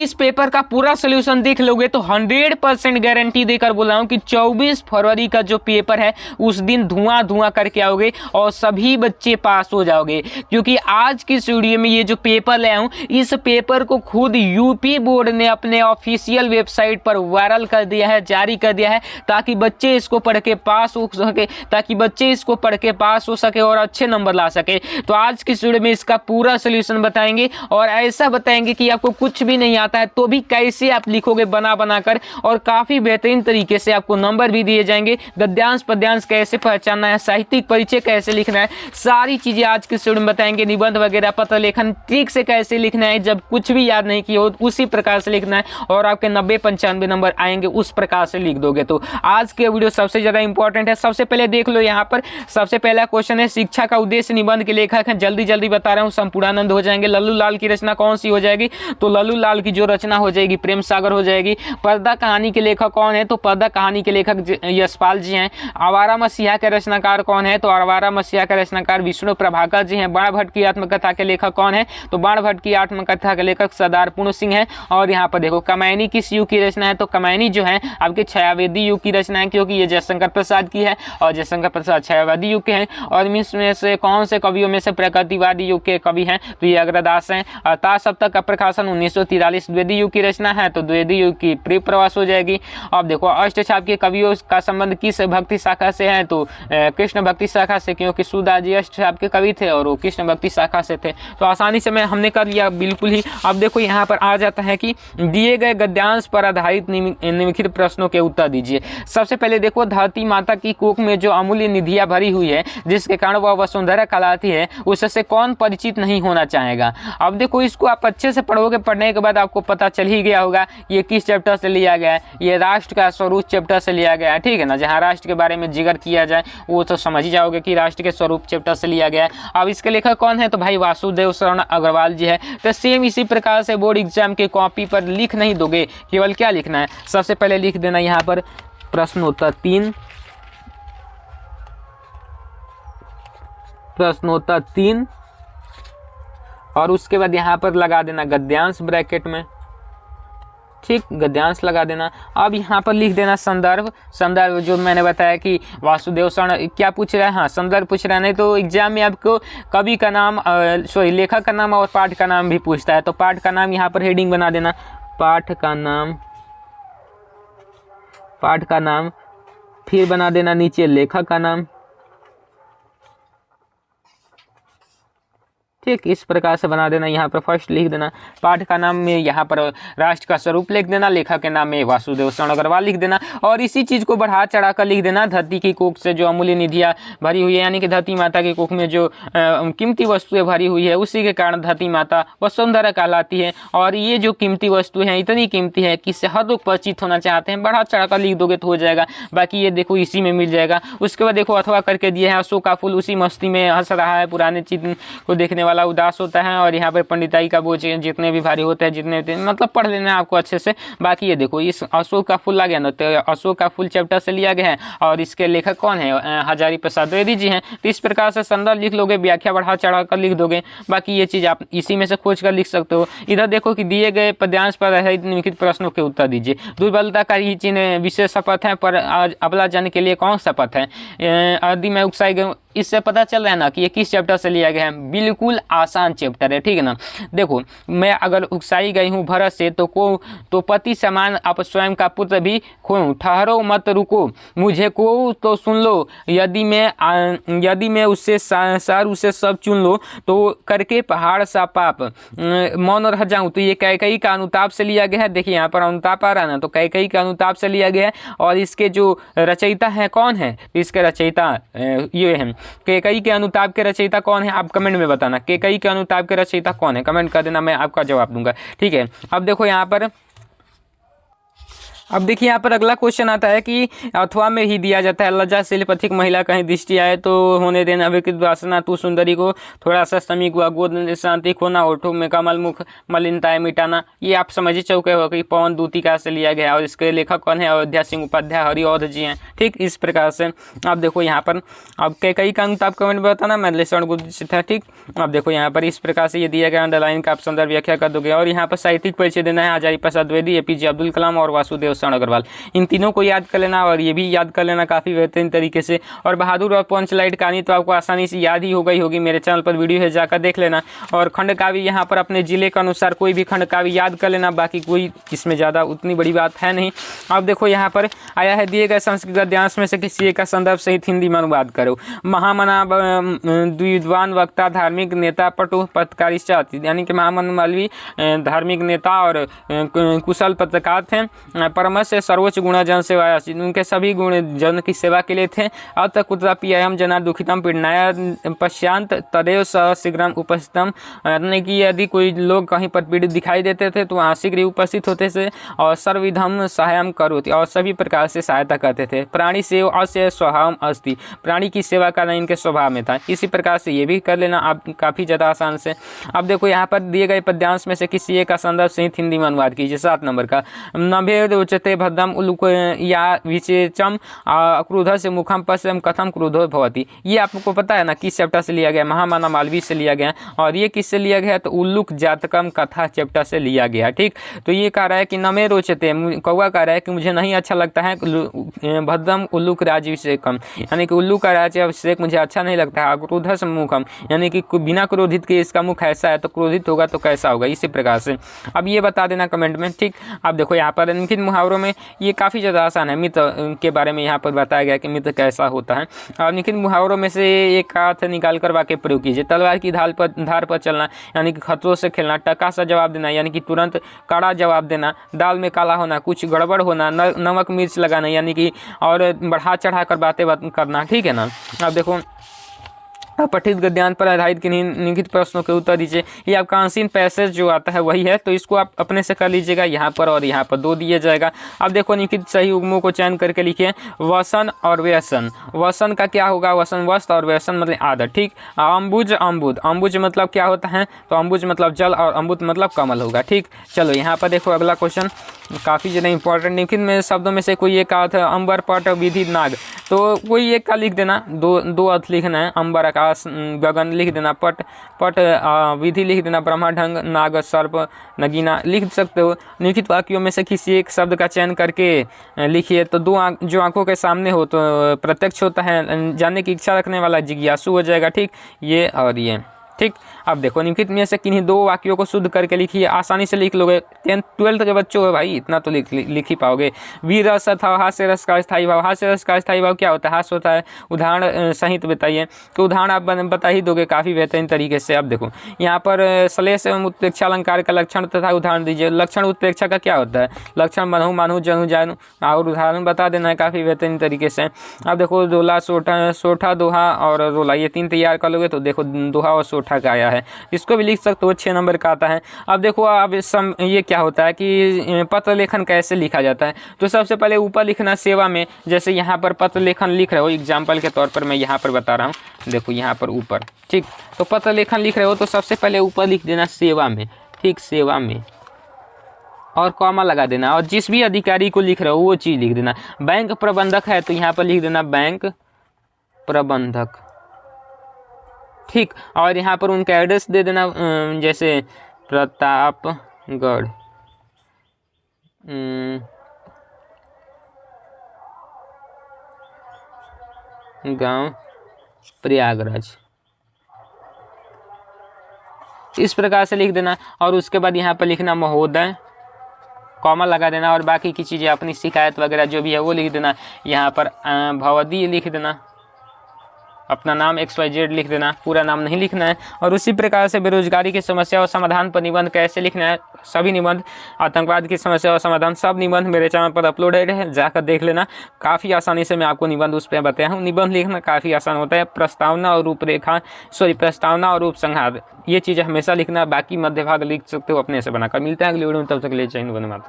इस पेपर का पूरा सोल्यूशन देख लोगे तो 100% गारंटी देकर बोल रहा हूं कि 24 फरवरी का जो पेपर है उस दिन धुआं धुआं करके आओगे और सभी बच्चे पास हो जाओगे। क्योंकि आज की इस वीडियो में ये जो पेपर लाया हूं, इस पेपर को खुद यूपी बोर्ड ने अपने ऑफिशियल वेबसाइट पर वायरल कर दिया है, जारी कर दिया है, ताकि बच्चे इसको पढ़ के पास हो सके और अच्छे नंबर ला सके। तो आज की इस वीडियो में इसका पूरा सोल्यूशन बताएंगे और ऐसा बताएंगे कि आपको कुछ भी नहीं आता है तो भी कैसे आप लिखोगे बना बनाकर, और काफी बेहतरीन तरीके से आपको नंबर भी दिए जाएंगे। गद्यांश पद्यांश कैसे पहचानना है, साहित्यिक परिचय कैसे लिखना है, सारी चीजें आज के वीडियो में बताएंगे। निबंध वगैरह पत्र लेखन ठीक से कैसे लिखना है, जब कुछ भी याद नहीं किया हो उसी प्रकार से लिखना है और आपके 90-95 नंबर आएंगे उस प्रकार से लिख दोगे। तो आज के वीडियो सबसे ज्यादा इंपॉर्टेंट है। सबसे पहले देख लो, यहाँ पर सबसे पहला क्वेश्चन है, शिक्षा का उद्देश्य निबंध के लेखक हैं। जल्दी जल्दी बता रहा हूँ, संपूर्णानंद हो जाएंगे। लल्लू लाल की रचना कौन सी हो जाएगी, तो लल्लू लाल की जो रचना हो जाएगी प्रेम सागर हो जाएगी। पर्दा कहानी के लेखक कौन है, तो पर्दा कहानी के लेखक यशपाल जी हैं। आवारा मसीहा के रचनाकार कौन है, तो आवारा मसीहा के रचनाकार विष्णु प्रभाकर जी हैं। बाण भट्ट की आत्मकथा के लेखक कौन है, तो बाण भट्ट की आत्मकथा के लेखक सरदार पूर्ण सिंह है। और यहाँ पर देखो कमैनी किस युग की रचना है, तो कमैनी जो है आपके छायावेदी युग की रचना है, क्योंकि ये जयशंकर प्रसाद की है और जयशंकर प्रसाद छायावादी युग के हैं। और इसमें से कौन से कवियों में से प्रकृतिवादी युग के कवि हैं, तो ये अग्रदास हैं। अर्थात सप्तक का प्रकाशन 1943 द्विवेदी युग की रचना है, तो द्विवेदी युग की प्रिय प्रवास हो जाएगी। अब देखो अष्टछाप के कवियों का संबंध किस भक्ति शाखा से है, तो कृष्ण भक्ति शाखा से, क्योंकि सूरदास जी अष्टछाप के कवि थे और वो कृष्ण भक्ति शाखा से थे। तो आसानी से हमने कर लिया बिल्कुल ही। अब देखो यहाँ पर आ जाता है कि दिए गए गद्यांश पर आधारित निम्नलिखित प्रश्नों के उत्तर दीजिए। सबसे पहले देखो, धरती माता की कोख में जो अमूल्य निधियां भरी हुई है जिसके कारण वह वसुंधरा कहलाती है, उससे कौन परिचित नहीं होना चाहेगा। अब देखो इसको आप अच्छे से पढ़ोगे, पढ़ने के बाद आपको पता चल ही गया होगा ये किस चैप्टर से लिया गया है। ये राष्ट्र का स्वरूप चैप्टर से लिया गया है, ठीक है ना। जहाँ राष्ट्र के बारे में जिक्र किया जाए वो तो समझ ही जाओगे कि राष्ट्र के स्वरूप चैप्टर से लिया गया है। अब इसके लेखक कौन है, तो भाई वासुदेव शरण अग्रवाल जी है। तो सेम इसी प्रकार से बोर्ड एग्जाम के कॉपी पर लिख नहीं दोगे, केवल क्या लिखना है, सबसे पहले लिख देना यहाँ पर प्रश्नोत्तर 3 और उसके बाद यहाँ पर लगा देना गद्यांश ब्रैकेट में, ठीक, गद्यांश लगा देना। अब यहाँ पर लिख देना संदर्भ जो मैंने बताया कि वासुदेव शरण क्या पूछ रहा है, हाँ संदर्भ पूछ रहा है। नहीं तो एग्जाम में आपको कवि का नाम लेखक का नाम और पाठ का नाम भी पूछता है, तो पाठ का नाम यहाँ पर हेडिंग बना देना, पाठ का नाम, फिर बना देना नीचे लेखक का नाम, ठीक, इस प्रकार से बना देना। यहाँ पर फर्स्ट लिख देना पाठ का नाम में यहाँ पर राष्ट्र का स्वरूप लिख देना, लेखक के नाम में वासुदेव शरण अग्रवाल लिख देना। और इसी चीज़ को बढ़ा चढ़ा कर लिख देना, धरती की कोख से जो अमूल्य निधियाँ भरी हुई है, यानी कि धरती माता की कोख में जो कीमती वस्तुएं भरी हुई है उसी के कारण धरती माता वसुंधरा कहलाती है। और ये जो कीमती वस्तुएं हैं इतनी कीमती है कि इससे हर लोग परिचित होना चाहते हैं, बढ़ा चढ़ा कर लिख दोगे तो हो जाएगा। बाकी ये देखो इसी में मिल जाएगा। उसके बाद देखो अथवा करके दिया है, अशोक का फूल उसी मस्ती में हंस रहा है, पुराने चित्र को देखने वाला उदास होता है। और यहाँ पर पंडिताई का बोझ जितने भी भारी होते हैं, जितने मतलब पढ़ लेना है आपको अच्छे से। बाकी ये देखो इस अशोक का फूल आ गया ना, तो अशोक का फूल चैप्टर से लिया गया है और इसके लेखक कौन है, हजारी प्रसाद द्विवेदी जी हैं। तो इस प्रकार से संदर्भ लिख लोगे, व्याख्या बढ़ा चढ़ा कर लिख दोगे। बाकी ये चीज आप इसी में से खोज कर लिख सकते हो। इधर देखो कि दिए गए पद्यांश पर आधारित निम्नलिखित प्रश्नों के उत्तर दीजिए। दुर्बलता का ही चिन्ह विशेष शपथ है, पर आज अबला जन के लिए कौन शपथ है। आदि में उकसाई गए, इससे पता चल रहा है ना कि ये किस चैप्टर से लिया गया है, बिल्कुल आसान चैप्टर है, ठीक है ना। देखो मैं अगर उकसाई गई हूँ भरत से तो पति समान आप स्वयं का पुत्र भी खोऊं, ठहरो मत रुको मुझे को तो सुन लो, यदि मैं उससे सार उसे सब चुन लो, तो करके पहाड़ सा पाप मौन रह जाऊं। तो ये कैकेयी का अनुताप से लिया गया है। देखिए यहाँ पर अनुताप आ रहा है ना, तो कैकेयी का अनुताप से लिया गया है। और इसके जो रचयिता है कौन है, इसके रचयिता ये है। कैकेयी के अनुताप के रचयिता कौन है, आप कमेंट में बताना। कैकेयी के अनुताप के रचयिता कौन है, कमेंट कर देना, मैं आपका जवाब दूंगा, ठीक है। अब देखो यहाँ पर अब देखिए यहाँ पर अगला क्वेश्चन आता है कि अथवा में ही दिया जाता है, लज्जाशील पथिक महिला कहीं दृष्टि आए तो होने देना, विकृत वासना तू सुंदरी को थोड़ा सा समीक हुआ, गोद में शांति खोना, होठों में कमल, मुख मलिनताएं मिटाना। ये आप समझ ही चुके हो कि पवन दूतिका से लिया गया और इसके लेखक कौन है? अयोध्या सिंह उपाध्याय हरिऔध जी हैं। ठीक, इस प्रकार से आप देखो यहाँ पर अब कई का अंक आप कमेंट में बताना, मैं लेसन गुजित है। ठीक, अब देखो यहाँ पर इस प्रकार से ये दिया गया, अंडरलाइन का आप संदर्भ व्याख्या कर दोगे। और यहाँ पर साहित्यिक परिचय देना है, हजारी प्रसाद द्विवेदी, APJ अब्दुल कलाम और वासुदेव शरण अग्रवाल। इन तीनों को याद कर लेना और ये भी याद कर लेना काफ़ी बेहतरीन तरीके से। और बहादुर और पंच लाइट कहानी तो आपको आसानी से याद ही हो गई होगी, मेरे चैनल पर वीडियो है, जाकर देख लेना। और खंड काव्य यहाँ पर अपने जिले के अनुसार कोई भी खंड काव्य याद कर लेना, बाकी कोई इसमें ज़्यादा उतनी बड़ी बात है नहीं। अब देखो यहाँ पर आया है, दिए गए संस्कृत गद्यांश में से किसी एक का संदर्भ सहित हिंदी में अनुवाद करो। महामना विद्वान वक्ता धार्मिक नेता पटु पत्रकारिता, यानी कि महामना मालवीय धार्मिक नेता और कुशल पत्रकार थे। परमश सर्वोच्च गुण जन सेवा, उनके सभी गुण जन की सेवा के लिए थे। अत कुत्रापि अयम जना दुखितम पीड़नाय पश्चात तदेव शीघ्रम उपस्थितम, यानी कि यदि कोई लोग कहीं पर पीड़ित दिखाई देते थे तो वहाँ शीघ्र उपस्थित होते थे और सर्वविधम सहायम करोति, और सभी प्रकार से सहायता करते थे। प्राणी सेव अस्य स्वभाव अस्ति, प्राणी की सेवा करना इनके स्वभाव में था। इसी प्रकार से ये भी कर लेना आप काफ़ी ज़्यादा आसान से। अब देखो यहाँ पर दिए गए पद्यांश में से किसी एक का संदर्भ सहित हिंदी में अनुवाद कीजिए। 7 नंबर का, नभे उच्यते भद्रम उल्लुक या विचेचम क्रोध से मुखम पश्यम कथम क्रोधो भवति। ये आपको पता है ना किस चैप्टर से लिया गया? महामना मालवीय से लिया गया। और ये किससे लिया गया? तो उल्लुक जातकम कथा चैप्टर से लिया गया। ठीक, तो ये कह रहा है कि नमे रोचते, कौवा कह रहा है कि मुझे नहीं अच्छा लगता है भद्रम उल्लुक राज्याभिषेकम, यानी कि उल्लू का राज्याभिषेक मुझे अच्छा नहीं लगता है। क्रोध से मुखम, यानी कि बिना क्रोधित के इसका मुख ऐसा है, तो क्रोधित होगा तो कैसा होगा, इसी प्रकार से। अब ये बता देना कमेंट में। ठीक, अब देखो यहाँ पर निम्नलिखित मुहावरों में ये काफ़ी ज़्यादा आसान है, मित्र के बारे में यहाँ पर बताया गया कि मित्र कैसा होता है। और निम्नलिखित मुहावरों में से एक अर्थ निकाल कर वाक्य प्रयोग कीजिए। तलवार की धार पर चलना, यानी कि खतरों से खेलना। टका सा जवाब देना, यानी कि तुरंत कड़ा जवाब देना। दाल में काला होना, कुछ गड़बड़ होना। नमक मिर्च लगाना, यानी कि और बढ़ा चढ़ा कर बातें करना। ठीक है ना। अब देखो पठित गद्यांश पर आधारित किन्हीं निम्नलिखित प्रश्नों के उत्तर दीजिए। ये आपका अनसीन पैसेज जो आता है वही है, तो इसको आप अपने से कर लीजिएगा। यहाँ पर और यहाँ पर 2 दिया जाएगा। अब देखो निम्नलिखित सही उगमों को चयन करके लिखिए। वसन और व्यसन। वसन का क्या होगा? वसन वस्त्र और व्यसन मतलब आदत। ठीक, अम्बुज अम्बुद, अम्बुज मतलब क्या होता है? तो अम्बुज मतलब जल और अम्बुद मतलब कमल होगा। ठीक, चलो यहाँ पर देखो अगला क्वेश्चन काफ़ी ज़्यादा इंपॉर्टेंट। निम्नलिखित में शब्दों में से कोई एक अर्थ है, अंबर पट विधि नाग, तो कोई एक का लिख देना। दो अर्थ लिखना है। अंबर आकाश गगन लिख देना, पट विधि लिख देना, ब्रह्मा ढंग, नाग सर्प नगीना लिख सकते हो। निम्नलिखित वाक्यों में से किसी एक शब्द का चयन करके लिखिए। तो जो आंखों के सामने हो तो प्रत्यक्ष होता है, जानने की इच्छा रखने वाला जिज्ञासु हो जाएगा। ठीक, ये और ये। ठीक, अब देखो निम्नलिखित में से किन्हीं 2 वाक्यों को शुद्ध करके लिखिए। आसानी से लिख लोगे, 10th 12th के बच्चों हो भाई, इतना तो लिख ही पाओगे। वीर रस था, हास्य रस का स्थायी भाव। हास्य रस का स्थायी भाव क्या होता है? हास्य होता है। उदाहरण सहित बताइए। तो उदाहरण आप बता ही दोगे काफ़ी बेहतरीन तरीके से। अब देखो यहाँ पर श्लेष एवं उत्प्रेक्षा अलंकार का लक्षण तथा उदाहरण दीजिए। लक्षण उत्प्रेक्षा का क्या होता है? लक्षण मनहु मानहु जनु जानू, और उदाहरण बता देना है काफ़ी बेहतरीन तरीके से। अब देखो रोला सोठा दोहा और रोला, ये 3 तैयार कर लोगे तो देखो दोहा और सोठा का आया है। इसको भी लिख सकते हो, 6 नंबर का आता है। अब देखो अब ये क्या होता है कि पत्र लेखन कैसे लिखा जाता है? तो सबसे पहले ऊपर लिखना सेवा में, जैसे यहाँ पर पत्र लेखन लिख रहे हो, एग्जाम्पल के तौर पर मैं यहाँ पर बता रहा हूँ। देखो यहाँ पर ऊपर, ठीक, तो पत्र लेखन लिख रहे हो तो सबसे पहले ऊपर लिख देना सेवा में। ठीक, सेवा में, और कॉमा लगा देना। और जिस भी अधिकारी को लिख रहे हो वो चीज़ लिख देना। बैंक प्रबंधक है तो यहाँ पर लिख देना बैंक प्रबंधक। ठीक, और यहाँ पर उनका एड्रेस दे देना, जैसे प्रतापगढ़, गांव प्रयागराज, इस प्रकार से लिख देना। और उसके बाद यहाँ पर लिखना महोदय, कॉमा लगा देना, और बाकी की चीज़ें अपनी शिकायत वगैरह जो भी है वो लिख देना। यहाँ पर भवदी लिख देना, अपना नाम XYZ लिख देना, पूरा नाम नहीं लिखना है। और उसी प्रकार से बेरोजगारी की समस्या और समाधान पर निबंध कैसे लिखना है, सभी निबंध, आतंकवाद की समस्या और समाधान, सब निबंध मेरे चैनल पर अपलोडेड है, जाकर देख लेना। काफ़ी आसानी से मैं आपको निबंध उस पर बताया हूँ। निबंध लिखना काफ़ी आसान होता है। प्रस्तावना और प्रस्तावना और उपसंहार, ये चीज़ें हमेशा लिखना। बाकी मध्य भाग लिख सकते हो अपने से बनाकर। मिलते हैं अगली वीडियो में, तब तक के लिए जय हिंद, वंदे मातरम।